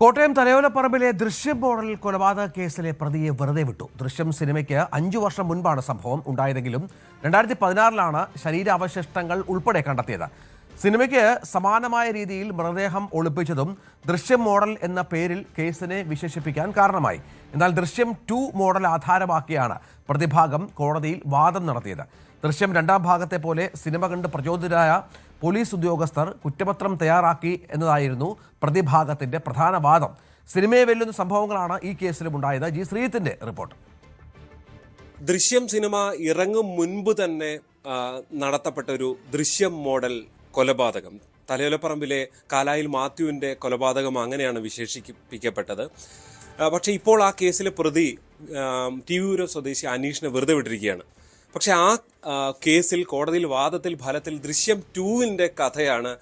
കോട്ടയം തലയോലപ്പറമ്പിലെ ദൃശ്യം മോഡൽ കൊലപാതക കേസിലെ പ്രതിയെ വെറുതെ വിട്ടു. ദൃശ്യം സിനിമയ്ക്ക് 5 വർഷം മുൻപാണ് സംഭവം ഉണ്ടായതെങ്കിലും 2016 ശരീരാവശിഷ്ടങ്ങൾ ഉൾപ്പെടെ കണ്ടെത്തിയത്. സിനിമയ്ക്ക് സമാനമായ രീതിയിൽ മൃതദേഹം ഒളിപ്പിച്ചതും ദൃശ്യം മോഡൽ എന്ന പേരിൽ കേസിനെ വിശേഷിപ്പിക്കാൻ കാരണമായി. എന്നാൽ ദൃശ്യം 2 മോഡൽ ആധാരമാക്കിയാണ് പ്രതിഭാഗം കോടതിയിൽ വാദം നടത്തിയത്. ദൃശ്യം 2ാം ഭാഗത്തെ പോലെ സിനിമ കണ്ട് പ്രചോദിതരായ പോലീസ് ഉദ്യോഗസ്ഥർ കുറ്റപത്രം തയ്യാറാക്കി എന്നതായിരുന്നു പ്രതിഭാഗത്തിന്റെ പ്രധാന വാദം. സിനിമയെ വെല്ലുന്ന സംഭവങ്ങളാണ് ഈ കേസിലും ഉണ്ടായത്. ജി ശ്രീജിത്തിന്റെ റിപ്പോർട്ട്. ദൃശ്യം സിനിമ ഇറങ്ങും മുൻപ് തന്നെ നടത്തപ്പെട്ട ഒരു ദൃശ്യം മോഡൽ കൊലപാതകം, തലയോലപ്പറമ്പിലെ കാലായിൽ മാത്യുവിന്റെ കൊലപാതകം അങ്ങനെയാണ് വിശേഷിപ്പിക്കപ്പെട്ടത്. പക്ഷേ ഇപ്പോൾ ആ കേസിലെ പ്രതി ടിവിയൂർ സ്വദേശി അനീഷിനെ വെറുതെ വിട്ടിരിക്കുകയാണ്. പക്ഷെ ആ കേസിൽ കോടതിയിൽ വാദത്തിൽ ഫലത്തിൽ ദൃശ്യം 2ന്റെ കഥയാണ്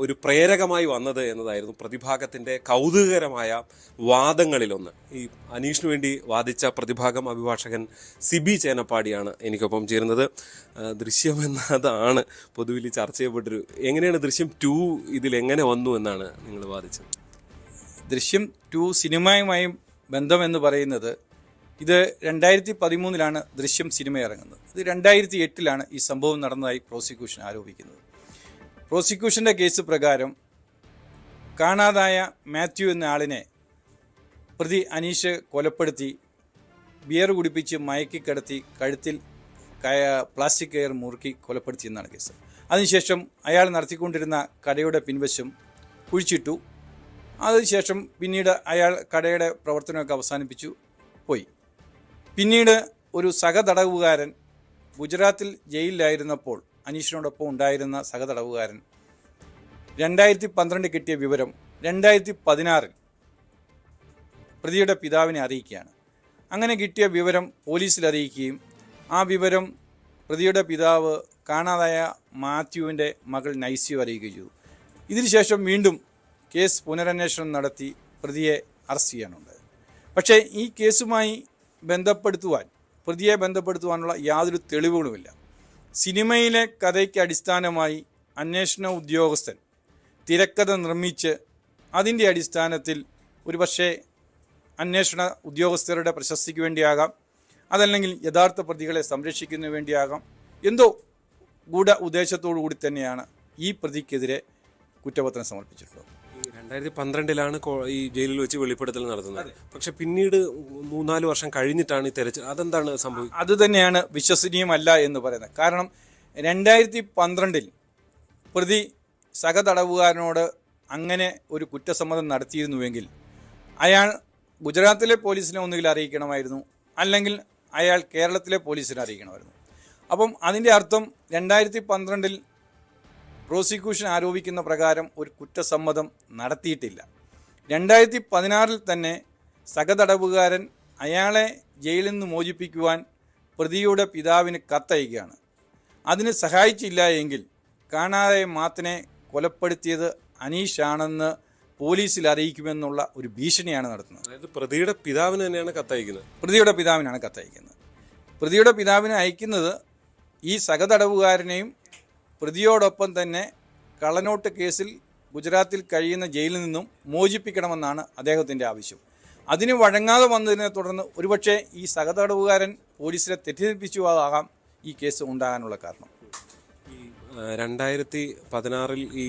ഒരു പ്രേരകമായി വന്നത് എന്നതായിരുന്നു പ്രതിഭാഗത്തിന്റെ കൗതുകകരമായ വാദങ്ങളിലൊന്ന്. ഈ അനീഷിന് വേണ്ടി വാദിച്ച പ്രതിഭാഗം അഭിഭാഷകൻ സിബി ചേനപ്പാടിയാണ് എനിക്കൊപ്പം ചേരുന്നത്. ദൃശ്യം എന്നതാണ് പൊതുവിൽ ചർച്ച ചെയ്യപ്പെട്ടൊരു, എങ്ങനെയാണ് ദൃശ്യം 2 ഇതിൽ എങ്ങനെ വന്നു എന്നാണ് നിങ്ങൾ വാദിച്ചത്? ദൃശ്യം 2 സിനിമയുമായും ബന്ധമെന്ന് പറയുന്നത്, ഇത് 2013 ദൃശ്യം സിനിമ ഇറങ്ങുന്നത്. ഇത് 2008 ഈ സംഭവം നടന്നതായി പ്രോസിക്യൂഷൻ ആരോപിക്കുന്നത്. പ്രോസിക്യൂഷൻ്റെ കേസ് പ്രകാരം കാണാതായ മാത്യു എന്ന ആളിനെ പ്രതി അനീഷ് കൊലപ്പെടുത്തി ബിയർ കുടിപ്പിച്ച് മയക്കിക്കിടത്തി കഴുത്തിൽ പ്ലാസ്റ്റിക് കയർ മുറുക്കി കൊലപ്പെടുത്തിയെന്നാണ് കേസ്. അതിനുശേഷം അയാൾ നടത്തിക്കൊണ്ടിരുന്ന കടയുടെ പിൻവശം കുഴിച്ചിട്ടു. അതിനുശേഷം പിന്നീട് അയാൾ കടയുടെ പ്രവർത്തനമൊക്കെ അവസാനിപ്പിച്ചു പോയി. പിന്നീട് ഒരു സഹതടവുകാരൻ ഗുജറാത്തിൽ ജയിലിലായിരുന്നപ്പോൾ അനീഷിനോടൊപ്പം ഉണ്ടായിരുന്ന സഹതടവുകാരൻ 2012 കിട്ടിയ വിവരം 2016 പ്രതിയുടെ പിതാവിനെ അറിയിക്കുകയാണ്. അങ്ങനെ കിട്ടിയ വിവരം പോലീസിൽ അറിയിക്കുകയും ആ വിവരം പ്രതിയുടെ പിതാവ് കാണാതായ മാത്യുവിൻ്റെ മകൾ നൈസിയെ അറിയിക്കുകയും ചെയ്തു. ഇതിനുശേഷം വീണ്ടും കേസ് പുനരന്വേഷണം നടത്തി പ്രതിയെ അറസ്റ്റ് ചെയ്യാനുണ്ടായത്. പക്ഷേ ഈ കേസുമായി പ്രതിയെ ബന്ധപ്പെടുത്തുവാനുള്ള യാതൊരു തെളിവുകളുമില്ല. സിനിമയിലെ കഥയ്ക്ക് അടിസ്ഥാനമായി അന്വേഷണ ഉദ്യോഗസ്ഥൻ തിരക്കഥ നിർമ്മിച്ച് അതിൻ്റെ അടിസ്ഥാനത്തിൽ ഒരുപക്ഷെ അന്വേഷണ ഉദ്യോഗസ്ഥരുടെ പ്രശസ്തിക്ക് വേണ്ടിയാകാം, അതല്ലെങ്കിൽ യഥാർത്ഥ പ്രതികളെ സംരക്ഷിക്കുന്നതിന് വേണ്ടിയാകാം, എന്തോ ഗൂഢ ഉദ്ദേശത്തോടു കൂടി തന്നെയാണ് ഈ പ്രതിക്കെതിരെ കുറ്റപത്രം സമർപ്പിച്ചിട്ടുള്ളത്. 2012 ഈ ജയിലിൽ വെച്ച് വെളിപ്പെടുത്തൽ നടത്തുന്നത്. പക്ഷെ പിന്നീട് 3-4 വർഷം കഴിഞ്ഞിട്ടാണ് ഈ തെരച്ചിൽ. അതെന്താണ് സംഭവിച്ചത്? അത് തന്നെയാണ് വിശ്വസനീയമല്ല എന്ന് പറയുന്നത്. കാരണം 2012 പ്രതി സഹതടവുകാരനോട് അങ്ങനെ ഒരു കുറ്റസമ്മതം നടത്തിയിരുന്നുവെങ്കിൽ അയാൾ ഗുജറാത്തിലെ പോലീസിനെ ഒന്നുകിൽ അറിയിക്കണമായിരുന്നു, അല്ലെങ്കിൽ അയാൾ കേരളത്തിലെ പോലീസിനെ അറിയിക്കണമായിരുന്നു. അപ്പം അതിൻ്റെ അർത്ഥം 2012 പ്രോസിക്യൂഷൻ ആരോപിക്കുന്ന പ്രകാരം ഒരു കുറ്റസമ്മതം നടത്തിയിട്ടില്ല. 2016 തന്നെ സഹതടവുകാരൻ അയാളെ ജയിലിൽ നിന്ന് മോചിപ്പിക്കുവാൻ പ്രതിയുടെ പിതാവിന് കത്തയക്കുകയാണ്. അതിന് സഹായിച്ചില്ല എങ്കിൽ കാണാതെ മാത്തിനെ കൊലപ്പെടുത്തിയത് അനീഷാണെന്ന് പോലീസിൽ അറിയിക്കുമെന്നുള്ള ഒരു ഭീഷണിയാണ് നടത്തുന്നത്. അതായത് പ്രതിയുടെ പിതാവിന് തന്നെയാണ് കത്തയക്കുന്നത്. പ്രതിയുടെ പിതാവിനാണ് കത്തയക്കുന്നത്. പ്രതിയുടെ പിതാവിനെ അയക്കുന്നത് ഈ സഹതടവുകാരനെയും പ്രതിയോടൊപ്പം തന്നെ കള്ളനോട്ട് കേസിൽ ഗുജറാത്തിൽ കഴിയുന്ന ജയിലിൽ നിന്നും മോചിപ്പിക്കണമെന്നാണ് അദ്ദേഹത്തിൻ്റെ ആവശ്യം. അതിന് വഴങ്ങാതെ വന്നതിനെ തുടർന്ന് ഒരുപക്ഷെ ഈ സഹതടവുകാരൻ പോലീസിനെ തെറ്റിദ്ധരിപ്പിച്ചുവാകാം ഈ കേസ് ഉണ്ടാകാനുള്ള കാരണം. ഈ 2016 ഈ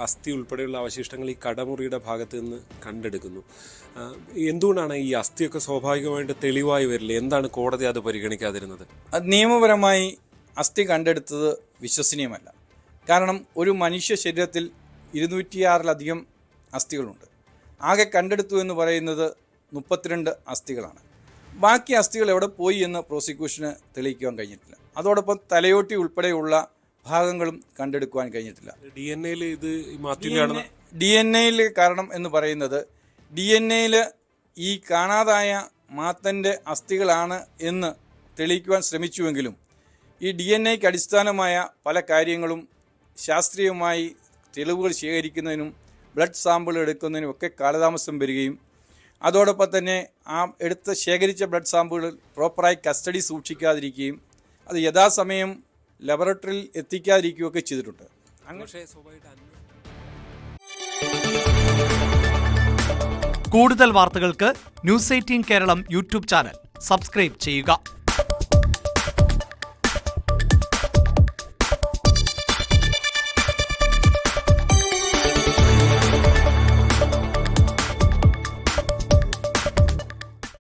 അസ്ഥി ഉൾപ്പെടെയുള്ള അവശിഷ്ടങ്ങൾ ഈ കടമുറിയുടെ ഭാഗത്ത് നിന്ന് കണ്ടെടുക്കുന്നു. എന്തുകൊണ്ടാണ് ഈ അസ്ഥിയൊക്കെ സ്വാഭാവികമായിട്ട് തെളിവായി വരില്ല? എന്താണ് കോടതി അത് പരിഗണിക്കാതിരുന്നത്? അത് നിയമപരമായി അസ്ഥി കണ്ടെടുത്തത് വിശ്വസനീയമല്ല. കാരണം ഒരു മനുഷ്യ ശരീരത്തിൽ 206 അസ്ഥികളുണ്ട്. ആകെ കണ്ടെടുത്തു എന്ന് പറയുന്നത് 32 അസ്ഥികളാണ്. ബാക്കി അസ്ഥികൾ എവിടെ പോയി എന്ന് പ്രോസിക്യൂഷന് തെളിയിക്കുവാൻ കഴിഞ്ഞിട്ടില്ല. അതോടൊപ്പം തലയോട്ടി ഉൾപ്പെടെയുള്ള ഭാഗങ്ങളും കണ്ടെടുക്കുവാൻ കഴിഞ്ഞിട്ടില്ല. DNA കാരണം എന്ന് പറയുന്നത് DNA ഈ കാണാതായ മാത്തൻ്റെ അസ്ഥികളാണ് എന്ന് തെളിയിക്കുവാൻ ശ്രമിച്ചുവെങ്കിലും ഈ DNA അടിസ്ഥാനമായ പല കാര്യങ്ങളും ശാസ്ത്രീയമായി തെളിവുകൾ ശേഖരിക്കുന്നതിനും ബ്ലഡ് സാമ്പിൾ എടുക്കുന്നതിനും ഒക്കെ കാലതാമസം വരികയും അതോടൊപ്പം തന്നെ ആ ശേഖരിച്ച ബ്ലഡ് സാമ്പിളുകൾ പ്രോപ്പറായി കസ്റ്റഡി സൂക്ഷിക്കാതിരിക്കുകയും അത് യഥാസമയം ലബോറട്ടറിയിൽ എത്തിക്കാതിരിക്കുകയൊക്കെ ചെയ്തിട്ടുണ്ട്. അങ്ങനെ കൂടുതൽ വാർത്തകൾക്ക് news 18 Keralam YouTube channel subscribe ചെയ്യുക.